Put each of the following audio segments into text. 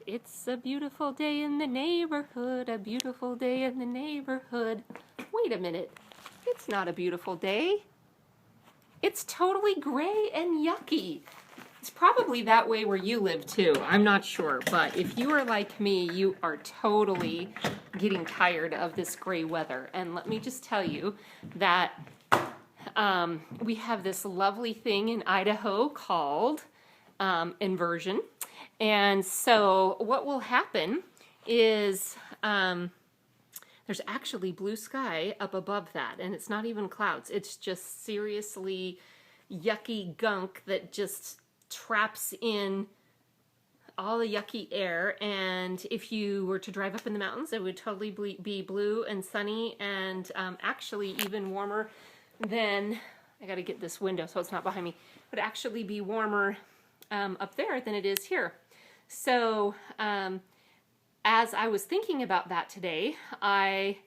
It's a beautiful day in the neighborhood, a beautiful day in the neighborhood. Wait a minute. It's not a beautiful day. It's totally gray and yucky. It's probably that way where you live too. I'm not sure, but if you are like me, you are totally getting tired of this gray weather. And let me just tell you that we have this lovely thing in Idaho called inversion. And so what will happen is there's actually blue sky up above that, and it's not even clouds. It's just seriously yucky gunk that just traps in all the yucky air. And if you were to drive up in the mountains, it would totally be blue and sunny, and actually even warmer than, I gotta get this window so it's not behind me, would actually be warmer up there than it is here. So as I was thinking about that today, I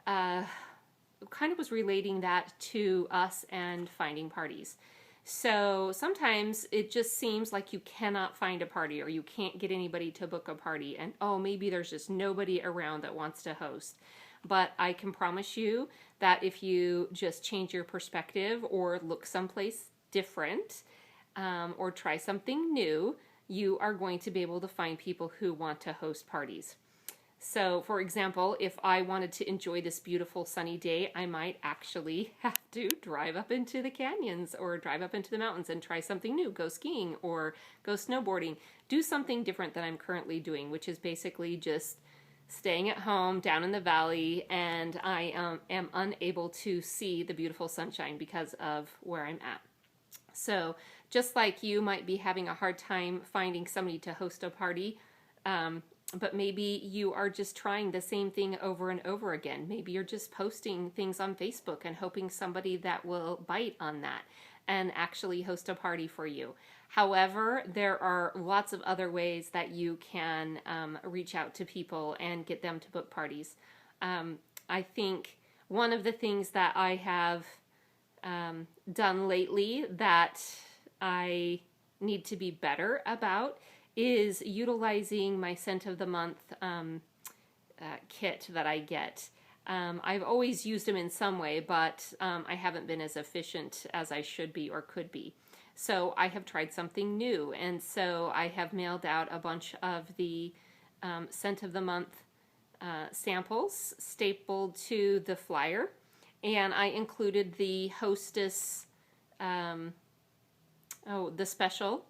kind of was relating that to us and finding parties. So sometimes it just seems like you cannot find a party, or you can't get anybody to book a party, and oh, maybe there's just nobody around that wants to host. But I can promise you that if you just change your perspective or look someplace different, or try something new, you are going to be able to find people who want to host parties. So, for example, if I wanted to enjoy this beautiful sunny day, I might actually have to drive up into the canyons or drive up into the mountains and try something new, go skiing or go snowboarding, do something different than I'm currently doing, which is basically just staying at home down in the valley, and I am unable to see the beautiful sunshine because of where I'm at. So just like you might be having a hard time finding somebody to host a party, but maybe you are just trying the same thing over and over again. Maybe you're just posting things on Facebook and hoping somebody that will bite on that and actually host a party for you. However, there are lots of other ways that you can reach out to people and get them to book parties. I think one of the things that I have done lately that I need to be better about is utilizing my scent of the month kit that I get. I've always used them in some way, but I haven't been as efficient as I should be or could be. So I have tried something new, and so I have mailed out a bunch of the scent of the month samples stapled to the flyer, and I included the Hostess, the special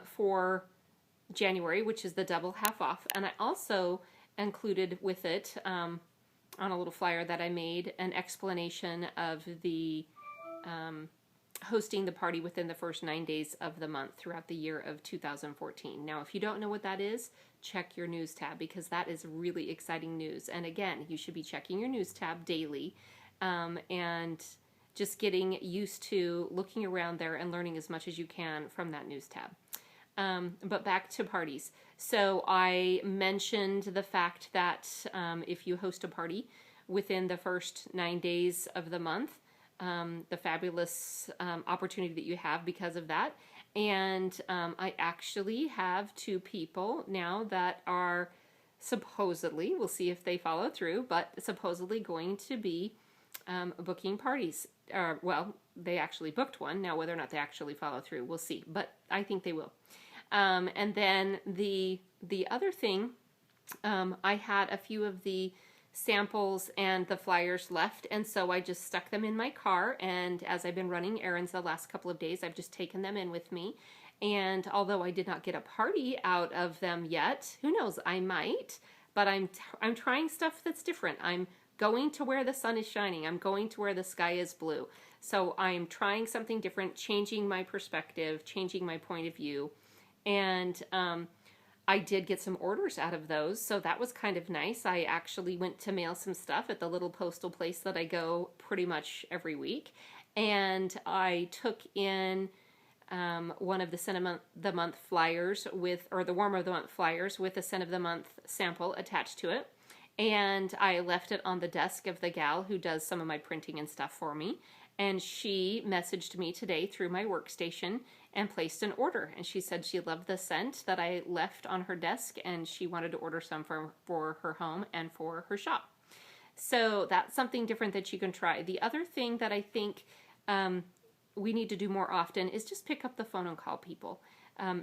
for January, which is the double half off. And I also included with it, on a little flyer that I made, an explanation of the hosting the party within the first 9 days of the month throughout the year of 2014. Now, if you don't know what that is, check your news tab, because that is really exciting news. And again, you should be checking your news tab daily, and just getting used to looking around there and learning as much as you can from that news tab. But back to parties. So I mentioned the fact that if you host a party within the first 9 days of the month, the fabulous opportunity that you have because of that. And I actually have 2 people now that are supposedly, we'll see if they follow through, but supposedly going to be booking parties. Well, they actually booked one. Now, whether or not they actually follow through, we'll see. But I think they will. And then the other thing, I had a few of the samples and the flyers left, and so I just stuck them in my car, and as I've been running errands the last couple of days, I've just taken them in with me. And although I did not get a party out of them yet, who knows, I might, but I'm trying stuff that's different. I'm going to where the sun is shining. I'm going to where the sky is blue. So I'm trying something different, changing my perspective, changing my point of view. And I did get some orders out of those, so that was kind of nice. I actually went to mail some stuff at the little postal place that I go pretty much every week. And I took in one of the Scent of the Month flyers or the Warmer of the Month flyers with a Scent of the Month sample attached to it. And I left it on the desk of the gal who does some of my printing and stuff for me. and she messaged me today through my workstation and placed an order. And she said she loved the scent that I left on her desk, and she wanted to order some for her home and for her shop. So that's something different that you can try. The other thing that I think we need to do more often is just pick up the phone and call people.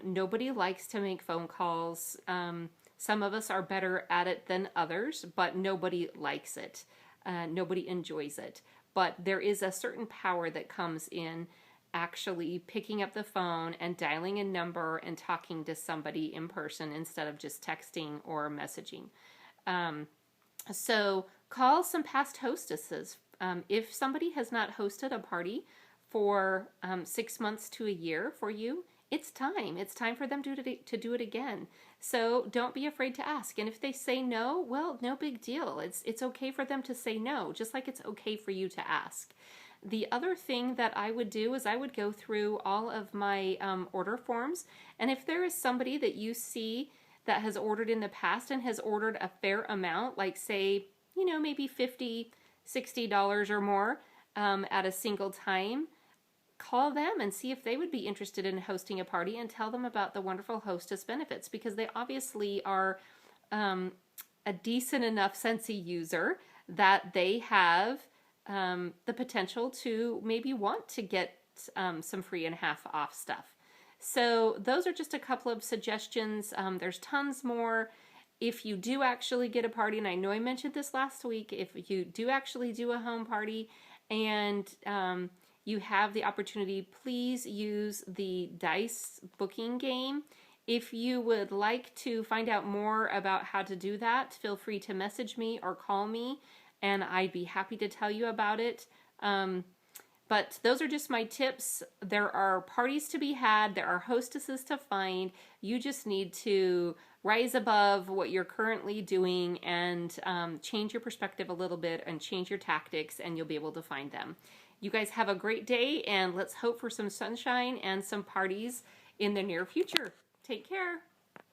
Nobody likes to make phone calls. Some of us are better at it than others, but nobody likes it. Nobody enjoys it. But there is a certain power that comes in actually picking up the phone and dialing a number and talking to somebody in person instead of just texting or messaging. So call some past hostesses. If somebody has not hosted a party for 6 months to a year for you, it's time. It's time for them to do it again. So don't be afraid to ask. And if they say no, well, no big deal. It's okay for them to say no, just like it's okay for you to ask. The other thing that I would do is I would go through all of my order forms. And if there is somebody that you see that has ordered in the past and has ordered a fair amount, like say, maybe $50, $60 or more at a single time, call them and see if they would be interested in hosting a party and tell them about the wonderful hostess benefits, because they obviously are a decent enough Scentsy user that they have the potential to maybe want to get some free and half off stuff. So those are just a couple of suggestions. There's tons more. If you do actually get a party, and I know I mentioned this last week, if you do actually do a home party and you have the opportunity, please use the dice booking game. If you would like to find out more about how to do that, feel free to message me or call me, and I'd be happy to tell you about it. But those are just my tips. There are parties to be had. There are hostesses to find. You just need to rise above what you're currently doing and change your perspective a little bit and change your tactics, and you'll be able to find them. You guys have a great day, and let's hope for some sunshine and some parties in the near future. Take care.